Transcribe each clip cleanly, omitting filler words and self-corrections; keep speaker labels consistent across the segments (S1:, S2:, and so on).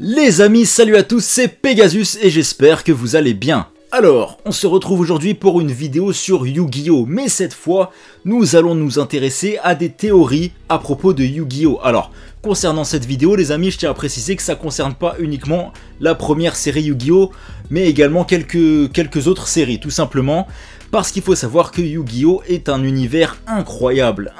S1: Les amis, salut à tous, c'est Pegasus et j'espère que vous allez bien. Alors, on se retrouve aujourd'hui pour une vidéo sur Yu-Gi-Oh! Mais cette fois, nous allons nous intéresser à des théories à propos de Yu-Gi-Oh! Alors, concernant cette vidéo, les amis, je tiens à préciser que ça ne concerne pas uniquement la première série Yu-Gi-Oh! Mais également quelques autres séries, tout simplement. Parce qu'il faut savoir que Yu-Gi-Oh! Est un univers incroyable,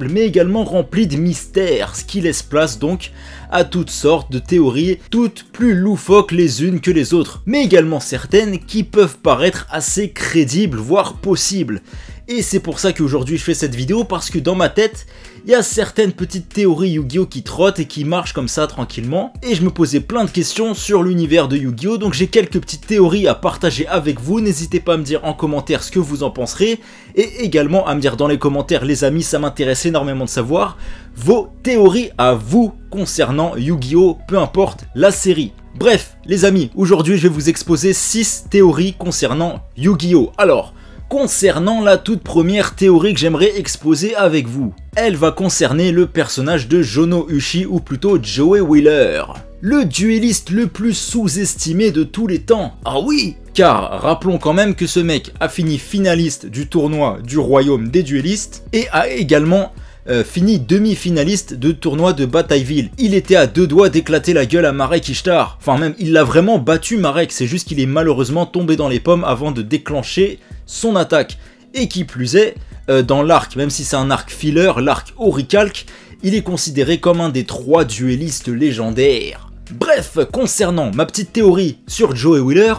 S1: mais également rempli de mystères, ce qui laisse place donc à toutes sortes de théories, toutes plus loufoques les unes que les autres, mais également certaines qui peuvent paraître assez crédibles, voire possibles. Et c'est pour ça qu'aujourd'hui je fais cette vidéo, parce que dans ma tête, il y a certaines petites théories Yu-Gi-Oh! Qui trottent et qui marchent comme ça tranquillement, et je me posais plein de questions sur l'univers de Yu-Gi-Oh! Donc j'ai quelques petites théories à partager avec vous, n'hésitez pas à me dire en commentaire ce que vous en penserez, et également à me dire dans les commentaires, les amis, ça m'intéresse énormément de savoir vos théories à vous concernant Yu-Gi-Oh! Peu importe la série. Bref, les amis, aujourd'hui je vais vous exposer 6 théories concernant Yu-Gi-Oh! Alors, concernant la toute première théorie que j'aimerais exposer avec vous, elle va concerner le personnage de Jono Uchi, ou plutôt Joey Wheeler, le duelliste le plus sous-estimé de tous les temps. Ah oui, car rappelons quand même que ce mec a fini finaliste du tournoi du royaume des duellistes et a également fini demi-finaliste de tournoi de Batailleville. Il était à deux doigts d'éclater la gueule à Marek Ishtar. Enfin même, il l'a vraiment battu Marek, c'est juste qu'il est malheureusement tombé dans les pommes avant de déclencher son attaque. Et qui plus est, dans l'arc, même si c'est un arc filler, l'arc Orichalque, il est considéré comme un des 3 duellistes légendaires. Bref, concernant ma petite théorie sur Joey Wheeler,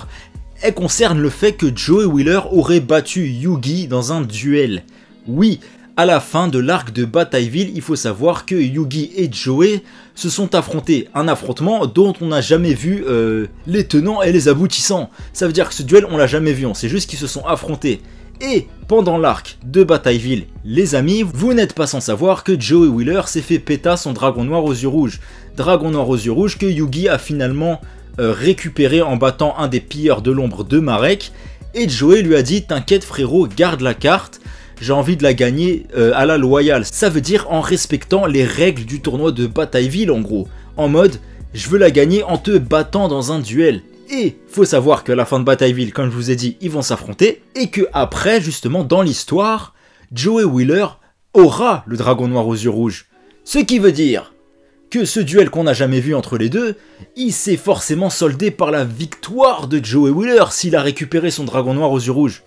S1: elle concerne le fait que Joey Wheeler aurait battu Yugi dans un duel. Oui, à la fin de l'arc de Batailleville, il faut savoir que Yugi et Joey se sont affrontés. Un affrontement dont on n'a jamais vu les tenants et les aboutissants. Ça veut dire que ce duel, on l'a jamais vu, on sait juste qu'ils se sont affrontés. Et pendant l'arc de Batailleville, les amis, vous n'êtes pas sans savoir que Joey Wheeler s'est fait péta son dragon noir aux yeux rouges. Dragon noir aux yeux rouges que Yugi a finalement récupéré en battant un des pilleurs de l'ombre de Marek. Et Joey lui a dit « T'inquiète frérot, garde la carte. J'ai envie de la gagner à la loyale ». Ça veut dire en respectant les règles du tournoi de Batailleville en gros. En mode, je veux la gagner en te battant dans un duel. Et faut savoir qu'à la fin de Batailleville, comme je vous ai dit, ils vont s'affronter. Et que après, justement, dans l'histoire, Joey Wheeler aura le dragon noir aux yeux rouges. Ce qui veut dire que ce duel qu'on n'a jamais vu entre les deux, il s'est forcément soldé par la victoire de Joey Wheeler s'il a récupéré son dragon noir aux yeux rouges.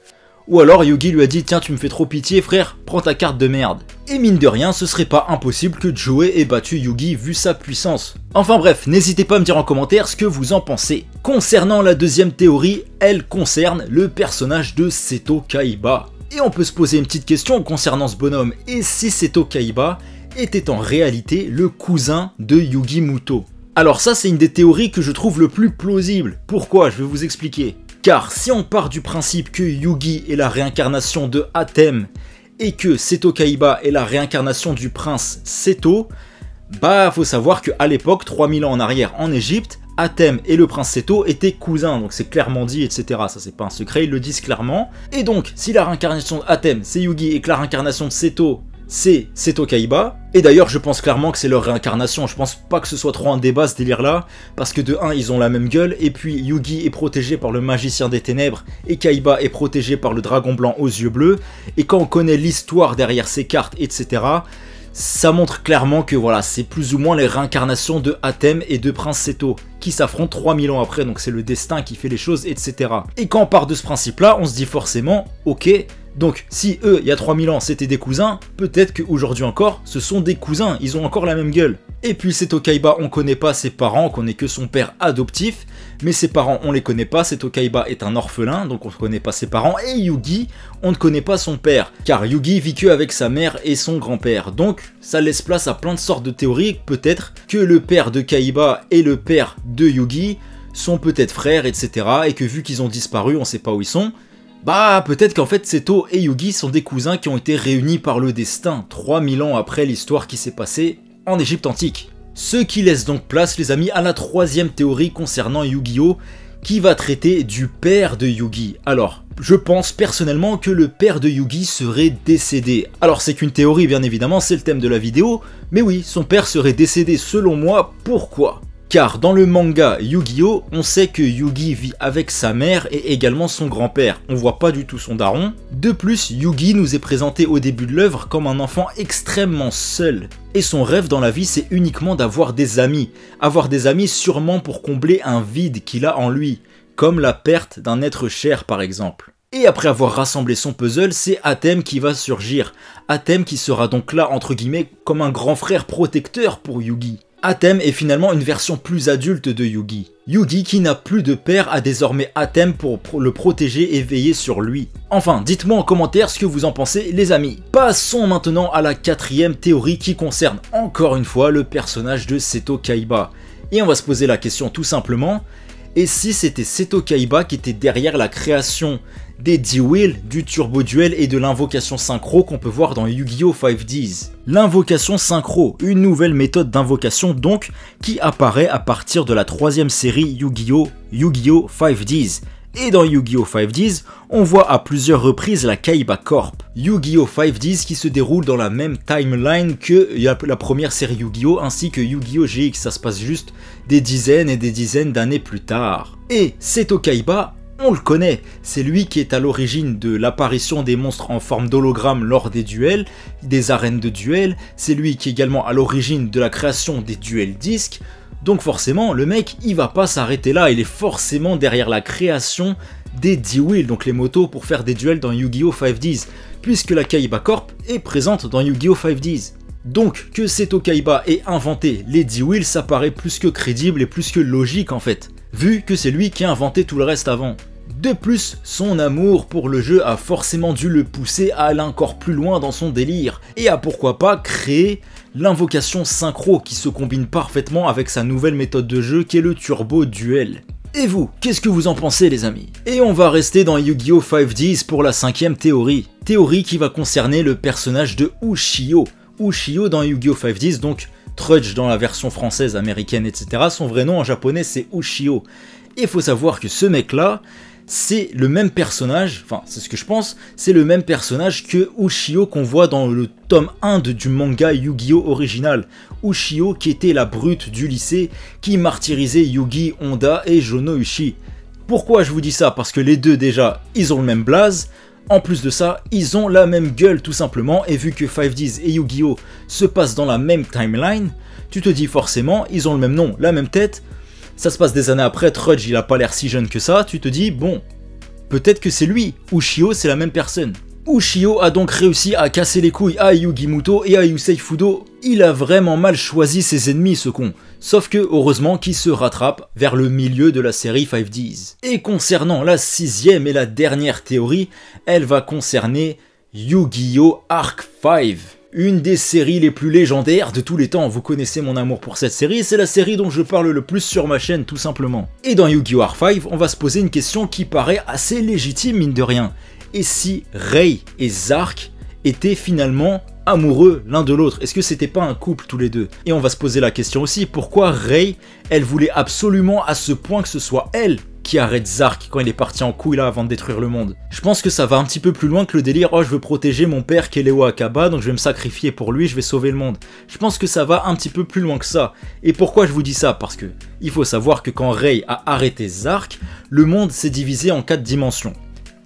S1: Ou alors Yugi lui a dit « Tiens, tu me fais trop pitié frère, prends ta carte de merde ». Et mine de rien, ce serait pas impossible que Joey ait battu Yugi vu sa puissance. Enfin bref, n'hésitez pas à me dire en commentaire ce que vous en pensez. Concernant la deuxième théorie, elle concerne le personnage de Seto Kaiba. Et on peut se poser une petite question concernant ce bonhomme. Et si Seto Kaiba était en réalité le cousin de Yugi Muto? Alors ça, c'est une des théories que je trouve le plus plausible. Pourquoi? Je vais vous expliquer. Car si on part du principe que Yugi est la réincarnation de Atem et que Seto Kaiba est la réincarnation du prince Seto, bah faut savoir qu'à l'époque, 3000 ans en arrière en Égypte, Atem et le prince Seto étaient cousins, donc c'est clairement dit, etc. Ça c'est pas un secret, ils le disent clairement. Et donc, si la réincarnation d'Atem c'est Yugi et que la réincarnation de Seto c'est Seto Kaiba, et d'ailleurs je pense clairement que c'est leur réincarnation, je pense pas que ce soit trop un débat ce délire là, parce que de 1 ils ont la même gueule, et puis Yugi est protégé par le magicien des ténèbres, et Kaiba est protégé par le dragon blanc aux yeux bleus, et quand on connaît l'histoire derrière ces cartes, etc., ça montre clairement que voilà, c'est plus ou moins les réincarnations de Atem et de Prince Seto, qui s'affrontent 3000 ans après, donc c'est le destin qui fait les choses, etc. Et quand on part de ce principe là, on se dit forcément, ok, donc si eux, il y a 3000 ans, c'était des cousins, peut-être qu'aujourd'hui encore, ce sont des cousins, ils ont encore la même gueule. Et puis Seto Kaiba, on connaît pas ses parents, on connaît que son père adoptif, mais ses parents, on les connaît pas, Seto Kaiba est un orphelin, donc on ne connaît pas ses parents, et Yugi, on ne connaît pas son père, car Yugi vit que avec sa mère et son grand-père, donc ça laisse place à plein de sortes de théories, peut-être que le père de Kaiba et le père de Yugi sont peut-être frères, etc., et que vu qu'ils ont disparu, on sait pas où ils sont, bah peut-être qu'en fait Seto et Yugi sont des cousins qui ont été réunis par le destin 3000 ans après l'histoire qui s'est passée en Égypte antique. Ce qui laisse donc place les amis à la troisième théorie concernant Yu-Gi-Oh! Qui va traiter du père de Yugi. Alors, je pense personnellement que le père de Yugi serait décédé. Alors c'est qu'une théorie bien évidemment, c'est le thème de la vidéo, mais oui, son père serait décédé selon moi, pourquoi ? car dans le manga Yu-Gi-Oh, on sait que Yugi vit avec sa mère et également son grand-père, on voit pas du tout son daron. De plus, Yugi nous est présenté au début de l'œuvre comme un enfant extrêmement seul, et son rêve dans la vie c'est uniquement d'avoir des amis sûrement pour combler un vide qu'il a en lui, comme la perte d'un être cher par exemple. Et après avoir rassemblé son puzzle, c'est Atem qui va surgir. Atem qui sera donc là entre guillemets comme un grand frère protecteur pour Yugi. Atem est finalement une version plus adulte de Yugi. Yugi qui n'a plus de père a désormais Atem pour le protéger et veiller sur lui. Enfin, dites-moi en commentaire ce que vous en pensez les amis. Passons maintenant à la 4e théorie qui concerne encore une fois le personnage de Seto Kaiba. Et on va se poser la question tout simplement, et si c'était Seto Kaiba qui était derrière la création des D-Wheel, du Turbo Duel et de l'invocation synchro qu'on peut voir dans Yu-Gi-Oh 5Ds. L'invocation synchro, une nouvelle méthode d'invocation donc qui apparaît à partir de la 3e série Yu-Gi-Oh 5Ds. Et dans Yu-Gi-Oh 5Ds, on voit à plusieurs reprises la Kaiba Corp. Yu-Gi-Oh 5Ds qui se déroule dans la même timeline que la première série Yu-Gi-Oh ainsi que Yu-Gi-Oh GX, ça se passe juste des dizaines et des dizaines d'années plus tard. Et Seto Kaiba, on le connaît, c'est lui qui est à l'origine de l'apparition des monstres en forme d'hologramme lors des duels, des arènes de duel, c'est lui qui est également à l'origine de la création des duels disques, donc forcément le mec il va pas s'arrêter là, il est forcément derrière la création des D-Wheel, donc les motos pour faire des duels dans Yu-Gi-Oh 5Ds, puisque la Kaiba Corp est présente dans Yu-Gi-Oh 5Ds. Donc que Seto Kaiba ait inventé les D-Wheel, ça paraît plus que crédible et plus que logique en fait, vu que c'est lui qui a inventé tout le reste avant. De plus, son amour pour le jeu a forcément dû le pousser à aller encore plus loin dans son délire, et à pourquoi pas créer l'invocation synchro qui se combine parfaitement avec sa nouvelle méthode de jeu qui est le Turbo Duel. Et vous, qu'est-ce que vous en pensez les amis? Et on va rester dans Yu-Gi-Oh 5Ds pour la 5e théorie. Théorie qui va concerner le personnage de Ushio. Ushio dans Yu-Gi-Oh 5Ds, donc Trudge dans la version française, américaine, etc. Son vrai nom en japonais c'est Ushio. Et il faut savoir que ce mec là, c'est le même personnage, enfin c'est ce que je pense, c'est le même personnage que Ushio qu'on voit dans le tome 1 du manga Yu-Gi-Oh original. Ushio qui était la brute du lycée qui martyrisait Yugi, Honda et Jono-Uchi. Pourquoi je vous dis ça? Parce que les deux déjà, ils ont le même blaze. En plus de ça, ils ont la même gueule tout simplement, et vu que 5Ds et Yu-Gi-Oh se passent dans la même timeline, tu te dis forcément, ils ont le même nom, la même tête, ça se passe des années après, Trudge il a pas l'air si jeune que ça, tu te dis, bon, peut-être que c'est lui, Ushio c'est la même personne. Ushio a donc réussi à casser les couilles à Yugi Muto et à Yusei Fudo, il a vraiment mal choisi ses ennemis ce con, sauf que heureusement qu'il se rattrape vers le milieu de la série 5Ds. Et concernant la 6e et la dernière théorie, elle va concerner Yu-Gi-Oh! Arc 5. Une des séries les plus légendaires de tous les temps, vous connaissez mon amour pour cette série, c'est la série dont je parle le plus sur ma chaîne tout simplement. Et dans Yu-Gi-Oh! Arc 5, on va se poser une question qui paraît assez légitime mine de rien. Et si Rei et Zark étaient finalement amoureux l'un de l'autre? Est-ce que c'était pas un couple tous les deux? Et on va se poser la question aussi, pourquoi Rei, elle voulait absolument à ce point que ce soit elle qui arrête Zark quand il est parti en couille là avant de détruire le monde? Je pense que ça va un petit peu plus loin que le délire, oh je veux protéger mon père qui est Leo Akaba donc je vais me sacrifier pour lui, je vais sauver le monde. Je pense que ça va un petit peu plus loin que ça. Et pourquoi je vous dis ça? Parce que il faut savoir que quand Rei a arrêté Zark, le monde s'est divisé en 4 dimensions.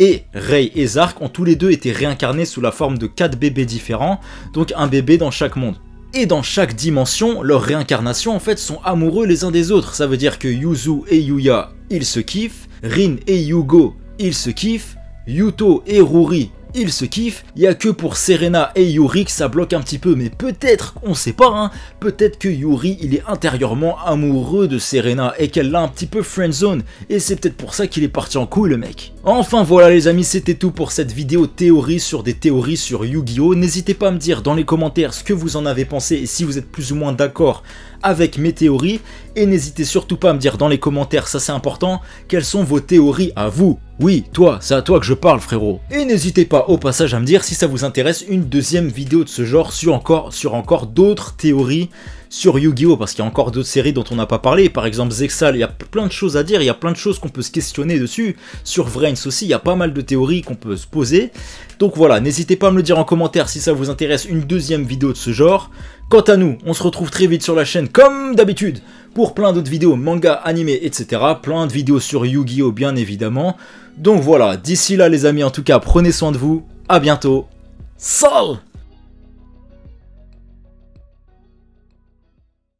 S1: Et Rei et Zark ont tous les deux été réincarnés sous la forme de 4 bébés différents, donc un bébé dans chaque monde. Et dans chaque dimension, leurs réincarnations en fait sont amoureux les uns des autres, ça veut dire que Yuzu et Yuya, ils se kiffent, Rin et Yugo, ils se kiffent, Yuto et Ruri, ils se kiffent, il y a que pour Serena et Yuri que ça bloque un petit peu, mais peut-être, on sait pas hein, peut-être que Yuri il est intérieurement amoureux de Serena et qu'elle l'a un petit peu friendzone, et c'est peut-être pour ça qu'il est parti en couille le mec. Enfin voilà les amis, c'était tout pour cette vidéo théorie sur des théories sur Yu-Gi-Oh! N'hésitez pas à me dire dans les commentaires ce que vous en avez pensé et si vous êtes plus ou moins d'accord avec mes théories, et n'hésitez surtout pas à me dire dans les commentaires, ça c'est important, quelles sont vos théories à vous. Oui, toi, c'est à toi que je parle frérot. Et n'hésitez pas au passage à me dire si ça vous intéresse une deuxième vidéo de ce genre sur encore d'autres théories sur Yu-Gi-Oh! Parce qu'il y a encore d'autres séries dont on n'a pas parlé, par exemple Zexal, il y a plein de choses à dire, il y a plein de choses qu'on peut se questionner dessus, sur Vrains aussi, il y a pas mal de théories qu'on peut se poser, donc voilà, n'hésitez pas à me le dire en commentaire si ça vous intéresse une deuxième vidéo de ce genre. Quant à nous, on se retrouve très vite sur la chaîne comme d'habitude pour plein d'autres vidéos manga, animés, etc. Plein de vidéos sur Yu-Gi-Oh bien évidemment. Donc voilà, d'ici là les amis, en tout cas, prenez soin de vous, à bientôt. Salut!